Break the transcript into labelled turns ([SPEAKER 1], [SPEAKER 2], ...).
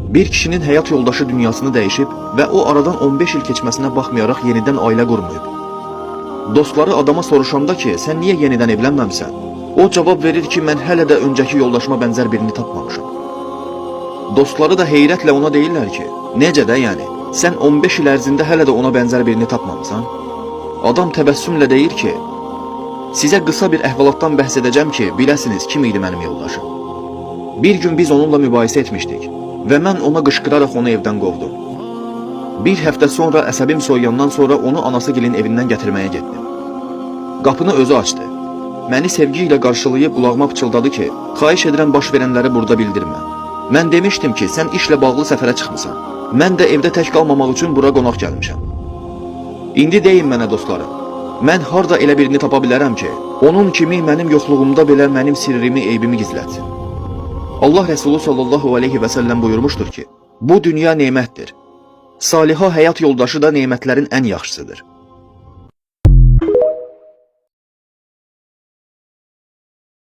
[SPEAKER 1] Bir kişinin həyat yoldaşı dünyasını dəyişib və o aradan 15 il keçməsinə baxmayaraq yenidən ailə qurmayıb. Dostları adama soruşanda ki, sən niyə yenidən evlənməmsən? O cavab verir ki, mən hələ də öncəki yoldaşıma bənzər birini tapmamışam. Dostları da heyrətlə ona deyirlər ki, necə də yəni, sən 15 il ərzində hələ də ona bənzər birini tapmamısan? Adam təbəssümlə deyir ki, sizə qısa bir əhvalatdan bəhs edəcəm ki, biləsiniz kim idi mənim yoldaşım. Bir gün biz onunla mübahisə etmişdik və mən ona qışqıraraq onu evdən qovdum. Bir həftə sonra əsəbim soyuyandan sonra onu anasıgilin evindən gətirməyə getdim. Qapını özü açdı. Məni sevgi ilə qarşılayıb qulağıma pıçıldadı ki, xahiş edirəm baş verənləri burada bildirmə. Mən demişdim ki, sən işlə bağlı səfərə çıxmısan. Mən də evdə tək qalmamaq üçün bura qonaq gəlmişəm. İndi deyin mənə dostlarım, mən harda elə birini tapa bilərəm ki, onun kimi mənim yoxluğumda belə mənim sirrimi, eybimi gizlətsin. Allah Resulü sallallahu aleyhi və səlləm buyurmuşdur ki, bu dünya nemətdir. Saliha həyat yoldaşı da nemətlərin ən yaxşısıdır.